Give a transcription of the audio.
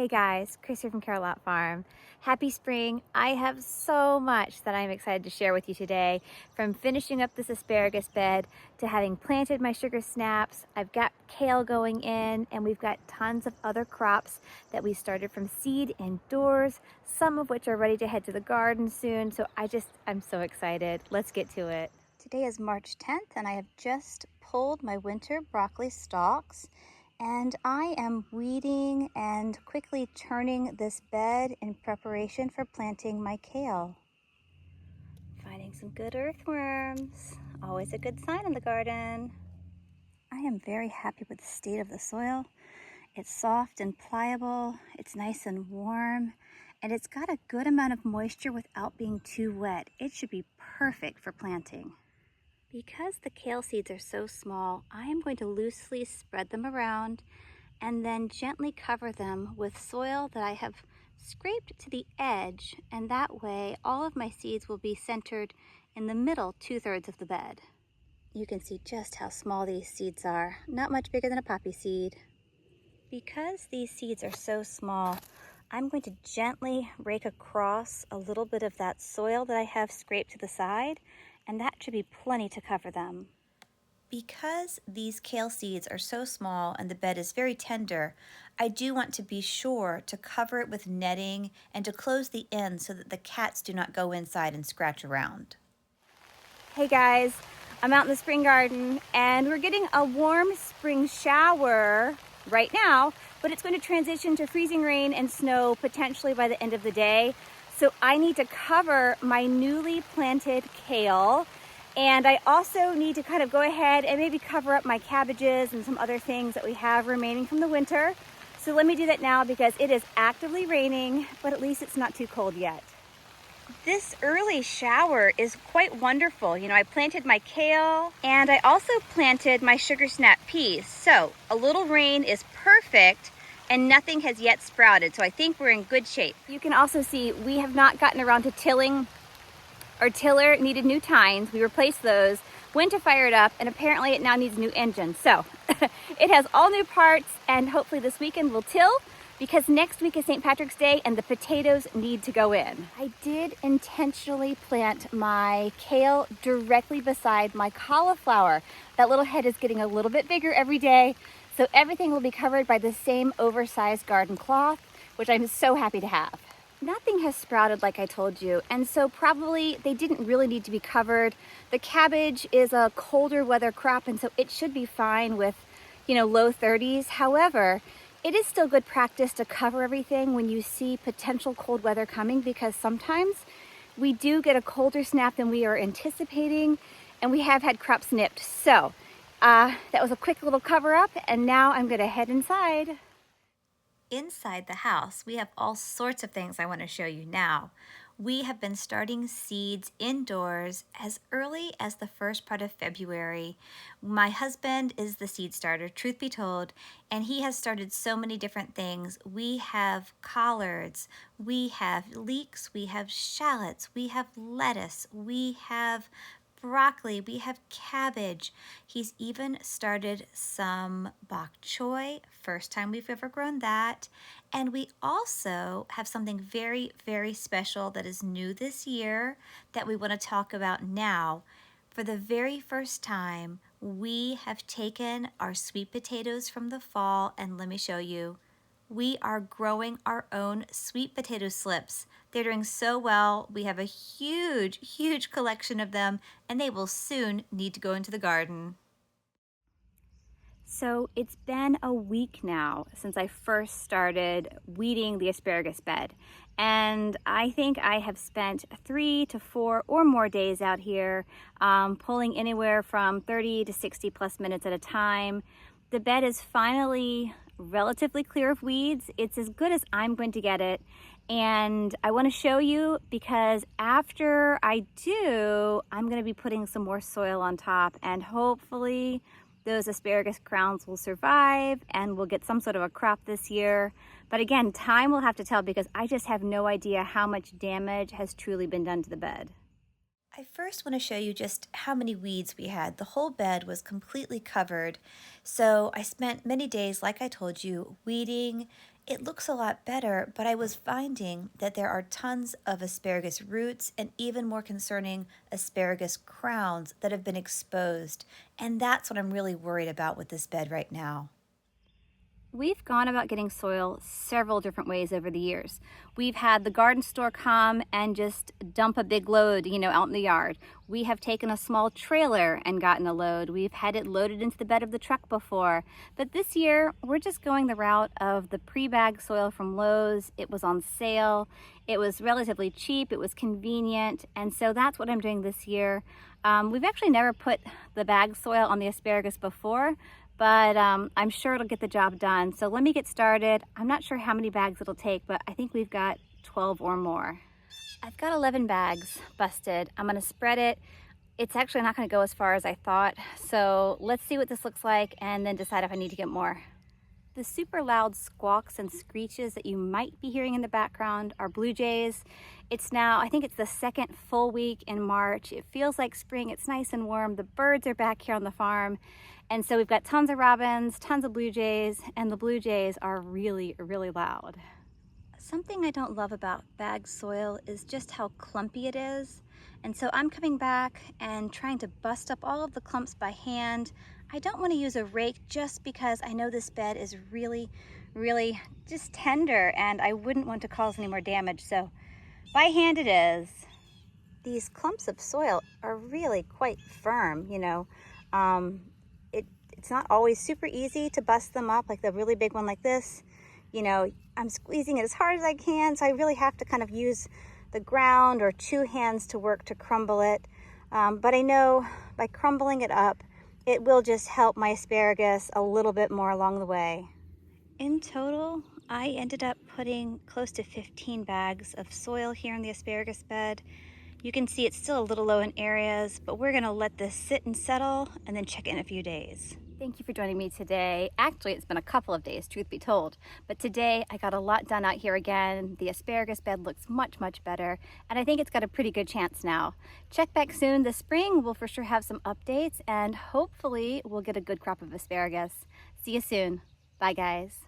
Hey guys, Chris here from Carolot Farm. Happy spring. I have so much that I'm excited to share with you today. From finishing up this asparagus bed to having planted my sugar snaps, I've got kale going in, and we've got tons of other crops that we started from seed indoors, some of which are ready to head to the garden soon. So I'm so excited. Let's get to it. Today is March 10th and I have just pulled my winter broccoli stalks. And I am weeding and quickly turning this bed in preparation for planting my kale. Finding some good earthworms, always a good sign in the garden. I am very happy with the state of the soil. It's soft and pliable, it's nice and warm, and it's got a good amount of moisture without being too wet. It should be perfect for planting. Because the kale seeds are so small, I am going to loosely spread them around and then gently cover them with soil that I have scraped to the edge, and that way all of my seeds will be centered in the middle 2/3 of the bed. You can see just how small these seeds are, not much bigger than a poppy seed. Because these seeds are so small, I'm going to gently rake across a little bit of that soil that I have scraped to the side, and that should be plenty to cover them. Because these kale seeds are so small and the bed is very tender, I do want to be sure to cover it with netting and to close the ends so that the cats do not go inside and scratch around. Hey guys, I'm out in the spring garden and we're getting a warm spring shower right now, but it's going to transition to freezing rain and snow potentially by the end of the day. So I need to cover my newly planted kale, and I also need to kind of go ahead and maybe cover up my cabbages and some other things that we have remaining from the winter. So let me do that now because it is actively raining, but at least it's not too cold yet. This early shower is quite wonderful. You know, I planted my kale and I also planted my sugar snap peas. So a little rain is perfect and nothing has yet sprouted. So I think we're in good shape. You can also see we have not gotten around to tilling. Our tiller needed new tines. We replaced those, went to fire it up, and apparently it now needs a new engine. So it has all new parts, and hopefully this weekend we'll till, because next week is St. Patrick's Day and the potatoes need to go in. I did intentionally plant my kale directly beside my cauliflower. That little head is getting a little bit bigger every day, so everything will be covered by the same oversized garden cloth, which I'm so happy to have. Nothing has sprouted like I told you, and so probably they didn't really need to be covered. The cabbage is a colder weather crop, and so it should be fine with, low 30s. However, it is still good practice to cover everything when you see potential cold weather coming, because sometimes we do get a colder snap than we are anticipating, and we have had crops nipped. So that was a quick little cover up, and now I'm gonna head inside. Inside the house, we have all sorts of things I want to show you now. We have been starting seeds indoors as early as the first part of February. My husband is the seed starter, truth be told, and he has started so many different things. We have collards, we have leeks, we have shallots, we have lettuce, we have broccoli, we have cabbage. He's even started some bok choy, first time we've ever grown that. And we also have something very, very special that is new this year that we want to talk about now. For the very first time, we have taken our sweet potatoes from the fall, and let me show you. We are growing our own sweet potato slips. They're doing so well. We have a huge, huge collection of them, and they will soon need to go into the garden. So it's been a week now since I first started weeding the asparagus bed. And I think I have spent 3 to 4 or more days out here, pulling anywhere from 30 to 60 plus minutes at a time. The bed is finally relatively clear of weeds. It's as good as I'm going to get it. And I want to show you because after I do, I'm going to be putting some more soil on top, and hopefully those asparagus crowns will survive and we'll get some sort of a crop this year. But again, time will have to tell because I just have no idea how much damage has truly been done to the bed. I first want to show you just how many weeds we had. The whole bed was completely covered. So I spent many days, like I told you, weeding It looks a lot better, but I was finding that there are tons of asparagus roots and even more concerning asparagus crowns that have been exposed. And that's what I'm really worried about with this bed right now. We've gone about getting soil several different ways over the years. We've had the garden store come and just dump a big load, out in the yard. We have taken a small trailer and gotten a load. We've had it loaded into the bed of the truck before. But this year, we're just going the route of the pre-bagged soil from Lowe's. It was on sale. It was relatively cheap. It was convenient. And so that's what I'm doing this year. We've actually never put the bagged soil on the asparagus before, but I'm sure it'll get the job done. So let me get started. I'm not sure how many bags it'll take, but I think we've got 12 or more. I've got 11 bags busted. I'm gonna spread it. It's actually not gonna go as far as I thought. So let's see what this looks like and then decide if I need to get more. The super loud squawks and screeches that you might be hearing in the background are blue jays. It's now, I think it's the second full week in March. It feels like spring. It's nice and warm. The birds are back here on the farm. And so we've got tons of robins, tons of blue jays, and the blue jays are really, really loud. Something I don't love about bagged soil is just how clumpy it is. And so I'm coming back and trying to bust up all of the clumps by hand. I don't want to use a rake just because I know this bed is really, really just tender and I wouldn't want to cause any more damage. So by hand it is. These clumps of soil are really quite firm, It's not always super easy to bust them up, like the really big one like this. I'm squeezing it as hard as I can, so I really have to kind of use the ground or two hands to work to crumble it. But I know by crumbling it up, it will just help my asparagus a little bit more along the way. In total, I ended up putting close to 15 bags of soil here in the asparagus bed. You can see it's still a little low in areas, but we're gonna let this sit and settle and then check in a few days. Thank you for joining me today. Actually, it's been a couple of days, truth be told. But today, I got a lot done out here again. The asparagus bed looks much, much better. And I think it's got a pretty good chance now. Check back soon this spring. We'll for sure have some updates. And hopefully, we'll get a good crop of asparagus. See you soon. Bye, guys.